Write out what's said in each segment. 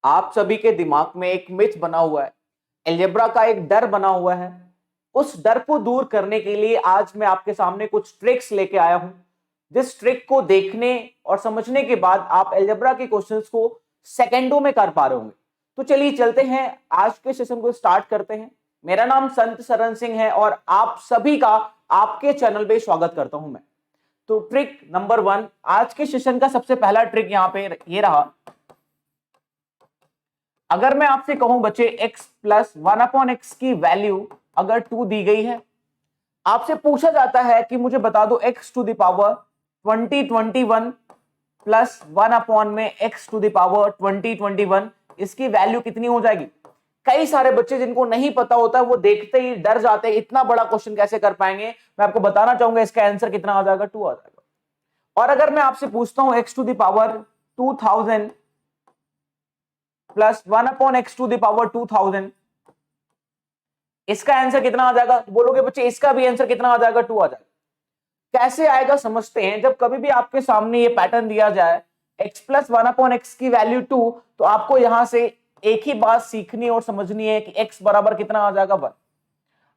आप सभी के दिमाग में एक मिथ बना हुआ है, अलजेब्रा का एक डर बना हुआ है। उस डर को दूर करने के लिए आज मैं आपके सामने कुछ ट्रिक्स लेके आया हूं, जिस ट्रिक को देखने और समझने के बाद आप अलजेब्रा के क्वेश्चंस को सेकंडों में कर पा रहे होंगे। तो चलिए चलते हैं, आज के सेशन को स्टार्ट करते हैं। मेरा नाम संत सरन सिंह है और आप सभी का आपके चैनल पे स्वागत करता हूं मैं। तो ट्रिक नंबर 1, आज के सेशन का सबसे पहला ट्रिक यहां पे ये रहा। अगर मैं आपसे कहूं बच्चे x प्लस 1/x की वैल्यू अगर 2 दी गई है, आपसे पूछा जाता है कि मुझे बता दो x to the power 2021 plus 1 में x टू द पावर 2021 इसकी वैल्यू कितनी हो जाएगी। कई सारे बच्चे जिनको नहीं पता होता वो देखते ही डर जाते हैं, इतना बड़ा क्वेश्चन कैसे कर पाएंगे। मैं आपको बताना चाहूंगा इसका आंसर कितना आ जाएगा, 2 आ जाएगा। और अगर मैं आपसे पूछता हूं x to the power 2000 plus 1/x to the power 2000 इसका आंसर कितना आ जाएगा, बोलोगे बच्चे इसका भी आंसर कितना आ जाएगा, 2 आ जाएगा। कैसे आएगा समझते हैं। जब कभी भी आपके सामने ये पैटर्न दिया जाए x प्लस 1/x की वैल्यू 2, तो आपको यहां से एक ही बात सीखनी और समझनी है कि x बराबर कितना आ जाएगा, 1।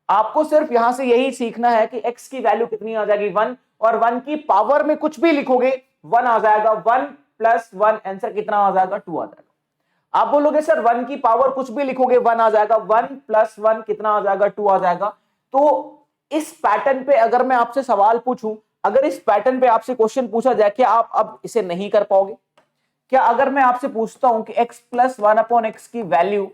आपको सिर्फ यहां से यही सीखना है कि x की वैल्यू कितनी आ जाएगी, 1, और 1 की पावर में कुछ भी लिखोगे 1 आ जाएगा। 1 प्लस 1 आंसर कितना आ जाएगा, 2 आ जाएगा। आप बोलोगे सर 1 की पावर कुछ भी लिखोगे 1 आ जाएगा। 1 प्लस 1 कितना आ जाएगा, 2 आ जाएगा। तो इस पैटर्न पे अगर मैं आपसे सवाल पूछूं, अगर इस पैटर्न पे आपसे क्वेश्चन पूछा जाए कि आप अब इसे नहीं कर पाओगे क्या। अगर मैं आपसे पूछता हूं कि x प्लस 1/x की वैल्यू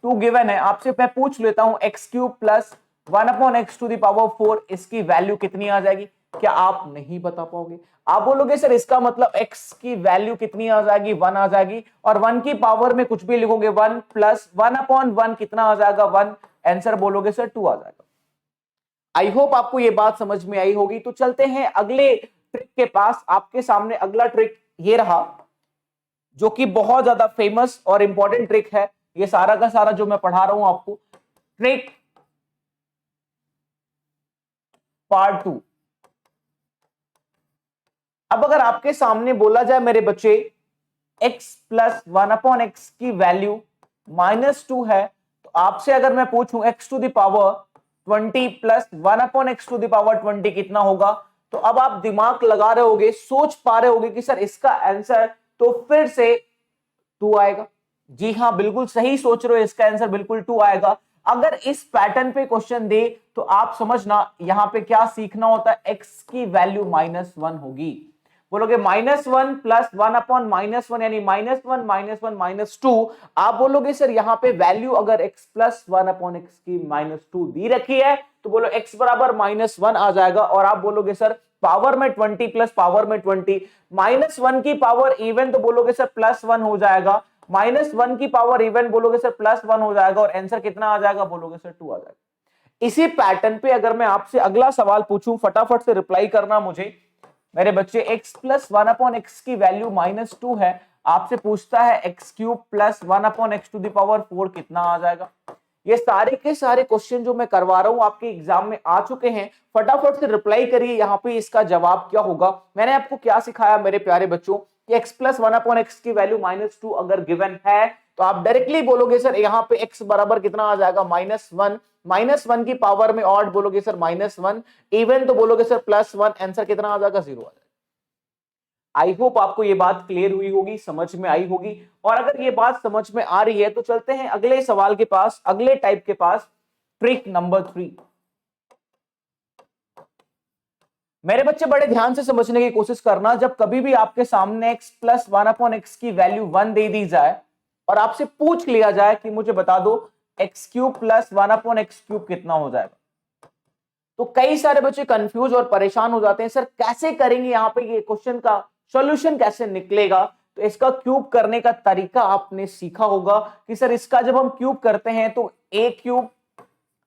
2 गिवन है, आपसे मैं पूछ लेता हूं x cube plus 1/x to the power 4 इसकी वैल्यू कितनी आ जाएगी, क्या आप नहीं बता पाओगे। आप बोलोगे सर इसका मतलब x की वैल्यू कितनी आ जाएगी, 1 आ जाएगी, और 1 की पावर में कुछ भी लिखोगे 1 प्लस 1/1 कितना आ जाएगा, 1। आंसर बोलोगे सर 2 आ जाएगा। आई होप आपको ये बात समझ में आई होगी। तो चलते हैं अगले ट्रिक के पास। आपके सामने अगला ट्रिक ये रहा, जो कि बहुत ज्यादा फेमस और इंपॉर्टेंट ट्रिक है। ये सारा का सारा जो मैं पढ़ा रहा हूं आपको, ट्रिक पार्ट 2। अब अगर आपके सामने बोला जाए मेरे बच्चे x प्लस 1/x की वैल्यू -2 है, तो आपसे अगर मैं पूछूं x to the power 20 plus 1/x to the power 20 कितना होगा, तो अब आप दिमाग लगा रहे होगे, सोच पा रहे होगे कि सर इसका आंसर तो फिर से 2 आएगा। जी हाँ, बिल्कुल सही सोच रहे हो, इसका आंसर बिल्कुल 2 आएगा। अगर इस पैटर्न पे क्वेश्चन दे तो आप समझना यहां पे क्या सीखना होता है, x की वैल्यू -1 होगी। बोलोगे -1 प्लस 1/-1 यानी -1 -1 -2। आप बोलोगे सर यहां पे वैल्यू अगर x प्लस 1/x की -2 दी रखी है, तो बोलो x बराबर -1 आ जाएगा। और आप बोलोगे सर पावर में 20 प्लस पावर में 20, -1 की पावर इवन तो बोलोगे सर +1 हो जाएगा, -1 की पावर इवन बोलोगे सर +1 हो जाएगा, और आंसर कितना आ जाएगा, बोलोगे सर 2 आ जाएगा। इसी पैटर्न पे अगर मैं आपसे अगला सवाल पूछूं, फटाफट से रिप्लाई करना मुझे मेरे बच्चे। x प्लस 1/x की वैल्यू -2 है, आपसे पूछता है x cube plus 1/x to the power 4 कितना आ जाएगा। ये सारे के सारे क्वेश्चन जो मैं करवा रहा हूं आपके एग्जाम में आ चुके हैं, फटाफट से रिप्लाई करिए यहां पे इसका जवाब क्या होगा। मैंने आपको क्या सिखाया मेरे प्यारे बच्चों कि x प्लस 1/x की वैल्यू -2 अगर गिवन है, तो आप डायरेक्टली बोलोगे सर यहाँ पे x बराबर कितना आ जाएगा, -1। -1 की पावर में ऑड बोलोगे सर -1, इवन तो बोलोगे सर +1। आंसर कितना आ जाएगा, 0 आ जाएगा। आई होप आपको ये बात क्लियर हुई होगी, समझ में आई होगी। और अगर ये बात समझ में आ रही है तो चलते हैं अगले सवाल के पास, अगले टाइप के पास, ट्रिक नंबर 3। मेरे बच्चे बड़े ध्यान से समझने की कोशिश करना। जब कभी भी आपके सामने x प्लस 1/x की वैल्यू 1 दे दी जाए और आपसे पूछ लिया जाए कि मुझे बता दो x cube plus 1/x cube कितना हो जाएगा, तो कई सारे बच्चे कंफ्यूज और परेशान हो जाते हैं, सर कैसे करेंगे यहाँ पे ये क्वेश्चन का सॉल्यूशन कैसे निकलेगा। तो इसका क्यूब करने का तरीका आपने सीखा होगा कि सर इसका जब हम क्यूब करते हैं तो a क्यूब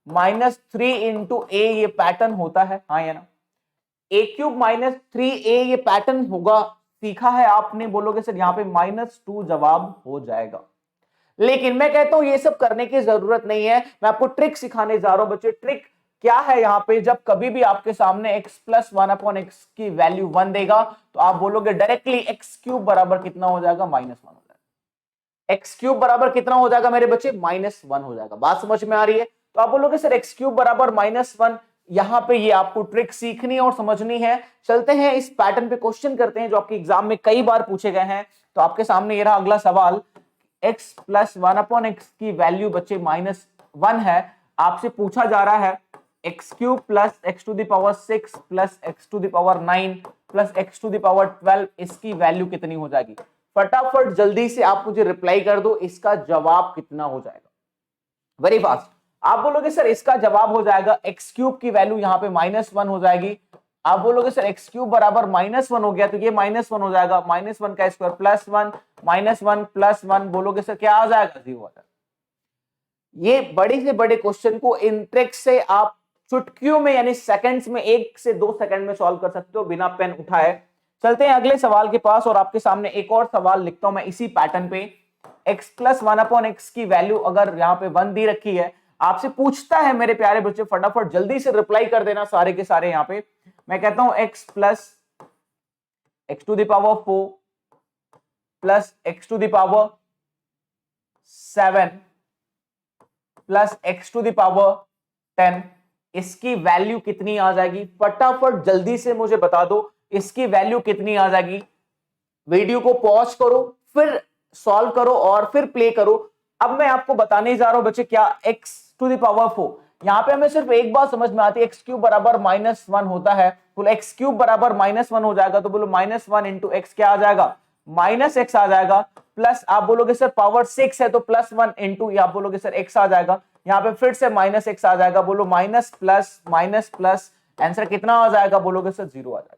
-3 इंटू ए ये पैटर्न होता है, हाँ या ना। a क्यूब -3a ये पैटर्न होगा, सीखा है आपने, बोलोगे सर यहाँ पे -2 जवाब हो जाएगा। लेकिन मैं कहता हूं ये सब करने की जरूरत नहीं है, मैं आपको ट्रिक सिखाने जा रहा हूं बच्चे। ट्रिक क्या है यहाँ पे, जब कभी भी आपके सामने x प्लस 1/x की वैल्यू 1 देगा, तो आप बोलोगे डायरेक्टली x क्यूब बराबर कितना हो जाएगा, -1 हो जाएगा। एक्स क्यूब बराबर कितना हो जाएगा मेरे बच्चे, -1 हो जाएगा। बात समझ में आ रही है? तो आप बोलोगे सर एक्स क्यूब बराबर -1, यहां पे ये आपको ट्रिक सीखनी और समझनी है। चलते हैं इस पैटर्न पे क्वेश्चन करते हैं जो आपके एग्जाम में कई बार पूछे गए हैं। तो आपके सामने ये रहा अगला सवाल, x प्लस 1/x की वैल्यू बच्चे -1 है। आपसे पूछा जा रहा है x cube plus x to the power 6 plus x to the power 9 plus x to the power 12, इसकी वैल्यू कितनी हो जाएगी? फटाफट जल्दी से आप मुझे रिप्लाई कर दो, इसका जवाब कितना हो जाएगा? Very fast. आप बोलोगे सर इसका जवाब हो जाएगा एक्स क्यूब की वैल्यू यहां पे -1 हो जाएगी। आप बोलोगे सर एक्स क्यूब बराबर -1 हो गया तो ये -1 हो जाएगा, -1 का स्क्वायर +1, -1 +1, बोलोगे सर क्या आ जाएगा? 0 आ जाएगा। ये बड़े से बड़े क्वेश्चन को इन ट्रिक्स से आप चुटकियों में यानी सेकंड्स में 1 से 2 सेकंड में सॉल्व कर सकते हो बिना पेन उठाए। चलते हैं अगले सवाल के पास और आपके सामने एक और सवाल लिखता हूं मैं इसी पैटर्न पे। x प्लस 1/x की वैल्यू अगर यहाँ पे 1 दी रखी है, आपसे पूछता है मेरे प्यारे बच्चे, फटाफट जल्दी से रिप्लाई कर देना सारे के सारे। यहाँ पे मैं कहता हूं x plus x to the power 4 plus x to the power 7 plus x to the power 10, इसकी वैल्यू कितनी आ जाएगी? फटाफट जल्दी से मुझे बता दो इसकी वैल्यू कितनी आ जाएगी। वीडियो को पॉज करो, फिर सॉल्व करो और फिर प्ले करो। अब मैं आपको बताने जा रहा हूं बच्चे क्या x टू द पावर 4, यहां पे हमें सिर्फ एक बात समझ में आती है, एक्स क्यूब बराबर -1 होता है। बोलो एक्स क्यूब बराबर -1 हो जाएगा तो बोलो -1 इंटू एक्स क्या आ जाएगा? -x आ जाएगा। प्लस आप बोलोगे सर पावर 6 है तो +1 इंटू आप बोलोगे सर x आ जाएगा। यहाँ पे फिर से -x आ जाएगा, बोलो माइनस प्लस आंसर कितना आ जाएगा? बोलोगे सर 0 आ जाएगा।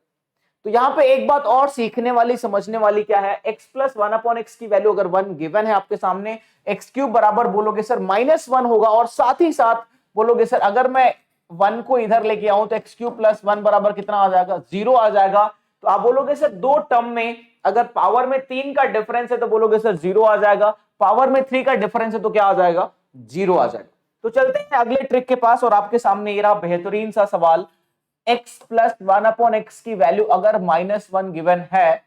तो यहां पे एक बात और सीखने वाली समझने वाली क्या है, x प्लस 1/x की वैल्यू अगर 1 गिवन है आपके सामने, एक्स क्यूब बराबर बोलोगे सर -1 होगा और साथ ही साथ बोलोगे सर अगर मैं 1 को इधर लेके आऊं तो एक्स क्यूब प्लस 1 बराबर कितना आ जाएगा? 0 आ जाएगा। तो आप बोलोगे सर दो टर्म में अगर पावर में 3 का डिफरेंस है तो बोलोगे सर 0 आ जाएगा, पावर में 3 का डिफरेंस है तो क्या आ जाएगा? 0 आ जाएगा। तो चलते हैं अगले ट्रिक के पास और आपके सामने ये रहा बेहतरीन सा सवाल, x प्लस 1/x की वैल्यू अगर -1 गिवन है,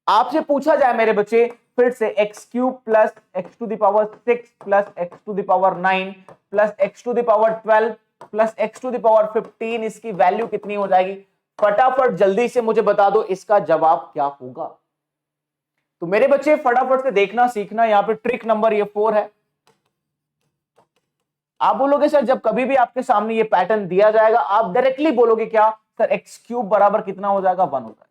आपसे पूछा जाए मेरे बच्चे फिर से x cube plus x to the power 6 plus x to the power 9 plus x to the power 12 plus x to the power 15, इसकी वैल्यू कितनी हो जाएगी? फटाफट जल्दी से मुझे बता दो इसका जवाब क्या होगा। तो मेरे बच्चे फटाफट से देखना सीखना, यहां पे ट्रिक नंबर ये 4 है। आप बोलोगे सर जब कभी भी आपके सामने ये पैटर्न दिया जाएगा आप डायरेक्टली बोलोगे क्या? सर एक्स क्यूब बराबर कितना हो जाएगा? 1 हो जाएगा।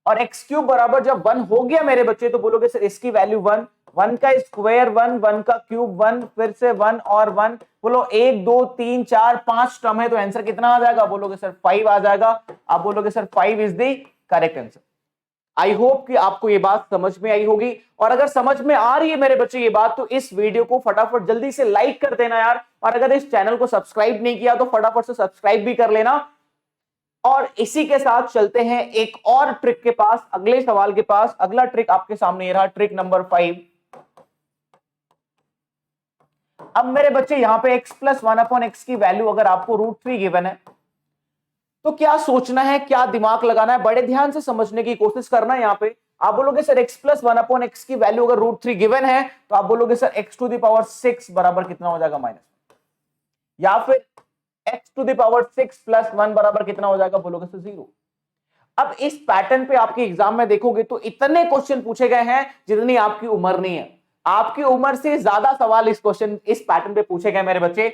और एक्स क्यूब बराबर जब 1 हो गया मेरे बच्चे तो बोलोगे सर इसकी वैल्यू 1, 1 का स्क्वायर 1, 1 का क्यूब 1, फिर से 1 और 1, बोलो 1 2 3 4 5 टर्म है तो आंसर कितना आ जाएगा? बोलोगे सर 5 आ जाएगा। आप बोलोगे sir 5 is the correct answer. I hope कि आपको ये बात समझ में आई होगी, और अगर समझ में आ रही है मेरे बच्चे ये बात तो इस वीडियो को फटाफट जल्दी से लाइक कर देना यार, और अगर इस चैनल को सब्सक्राइब नहीं किया तो फटाफट से सब्सक्राइब भी कर लेना। और इसी के साथ चलते हैं एक और ट्रिक के पास, अगले सवाल के पास। अगला ट्रिक आपके सामने रहा, ट्रिक नंबर 5। अब मेरे बच्चे यहां पे x प्लस 1/x की वैल्यू अगर आपको √3 गिवन है तो क्या सोचना है, क्या दिमाग लगाना है, बड़े ध्यान से समझने की कोशिश करना है। यहां पे आप बोलोगे सर x प्लस 1/x की वैल्यू अगर √3 गिवन है तो आप बोलोगे sir x to the power 6 बराबर कितना हो जाएगा? -1, या फिर x to the power 6 plus 1 बराबर कितना हो जाएगा? बोलोगे सर 0। अब इस पैटर्न पे आपके एग्जाम में देखोगे तो इतने क्वेश्चन पूछे गए हैं जितनी आपकी उम्र नहीं है। आपकी उम्र से ज्यादा सवाल इस पैटर्न पे पूछे गए मेरे बच्चे।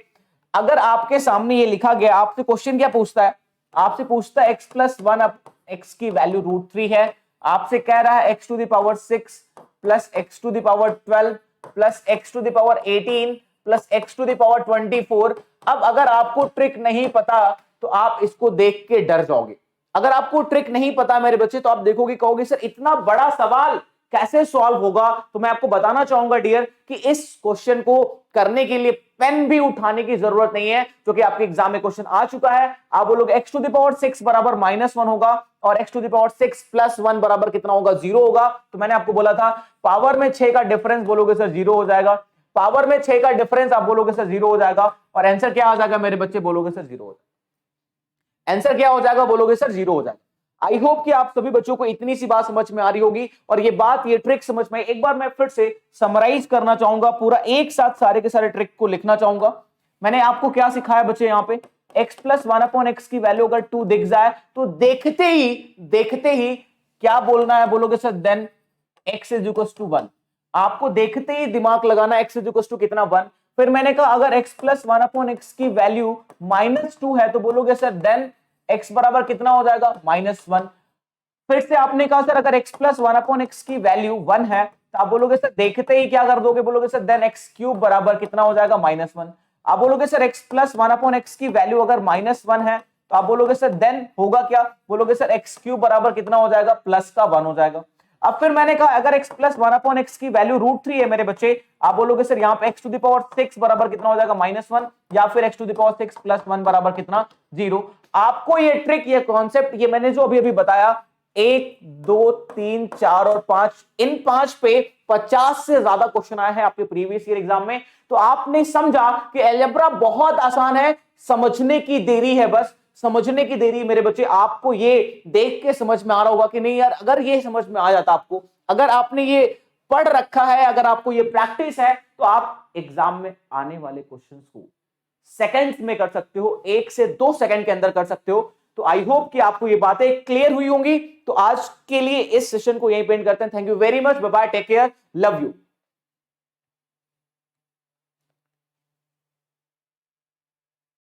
अगर आपके सामने ये लिखा गया, आपसे क्वेश्चन क्या पूछता है? आपसे पूछता है x प्लस 1/x की वैल्यू √3 है, आपसे कह रहा है x to the power 6 plus x to the power 12 plus x to the power 18 plus x to the power 24। अब अगर आपको ट्रिक नहीं पता तो आप इसको देख के डर जाओगे। अगर आपको ट्रिक नहीं पता मेरे बच्चे तो आप देखोगे, कहोगे सर इतना बड़ा सवाल कैसे सॉल्व होगा? तो मैं आपको बताना चाहूंगा डियर कि इस क्वेश्चन को करने के लिए पेन भी उठाने की जरूरत नहीं है, क्योंकि आपके एग्जाम में क्वेश्चन आ चुका है। आप बोलोगे x टू द पावर 6 बराबर -1 होगा और x to the power 6 plus 1 बराबर कितना होगा? 0 होगा। तो मैंने आपको बोला था पावर में 6 का डिफरेंस बोलोगे सर 0 हो जाएगा, पावर में 6 का डिफरेंस आप बोलोगे सर 0 हो जाएगा, और आंसर क्या आ जाएगा मेरे बच्चे? बोलोगे सर 0 हो जाएगा। आंसर क्या हो जाएगा? बोलोगे सर 0 हो जाएगा। आई होप कि आप सभी बच्चों को इतनी सी बात समझ में आ रही होगी, और ये बात, ये ट्रिक समझ में, एक बार मैं फिर से समराइज करना चाहूंगा, पूरा एक साथ सारे के सारे ट्रिक को लिखना चाहूंगा। मैंने आपको क्या सिखाया बच्चे, यहाँ पे x plus one upon x की वैल्यू अगर 2 दिख जाए तो देखते ही क्या बोलना है, बोलोगे sir then x is equal to 1। आपको देखते ही दिमाग लगाना, x इज इक्वल टू कितना 1। फिर मैंने कहा अगर x plus one upon x की वैल्यू -2 है तो बोलोगे सर देन x बराबर कितना हो जाएगा, -1। फिर से आपने कहा सर अगर x plus one upon x की वैल्यू 1 है तो आप बोलोगे सर देखते ही क्या कर दोगे, बोलोगे सर देन x क्यूब बराबर कितना हो जाएगा, -1। आप बोलोगे sir x plus one upon x की वैल्यू अगर -1 है तो आप बोलोगे सर देन होगा क्या, बोलोगे सर x क्यूब बराबर कितना हो जाएगा, प्लस का 1 हो जाएगा। अब फिर मैंने कहा अगर x plus one upon x की वैल्यू √3 है मेरे बच्चे, आप बोलोगे सर यहाँ पे x टू द पावर 6 बराबर कितना हो जाएगा, -1, या फिर x to the power 6 plus 1 बराबर कितना, 0। आपको ये ट्रिक, ये कॉन्सेप्ट, ये मैंने जो अभी बताया 1 2 3 4 और 5, इन 5 पे 50 से ज्यादा क्वेश्चन आए हैं आपके प्रीवियस ईयर एग्जाम में। तो आपने समझा कि अलजेब्रा बहुत आसान है, समझने की देरी है, बस समझने की देरी मेरे बच्चे। आपको ये देख के समझ में आ रहा होगा कि नहीं यार, अगर ये समझ में आ जाता आपको, अगर आपने ये पढ़ रखा है, अगर आपको ये प्रैक्टिस है, तो आप एग्जाम में आने वाले क्वेश्चंस को सेकंड्स में कर सकते हो, 1 से 2 सेकंड के अंदर कर सकते हो। तो आई होप कि आपको ये बातें क्लियर हुई होंगी। तो आज के लिए इस सेशन को यहीं पे एंड करते हैं। Thank you very much, bye bye, take care, love you.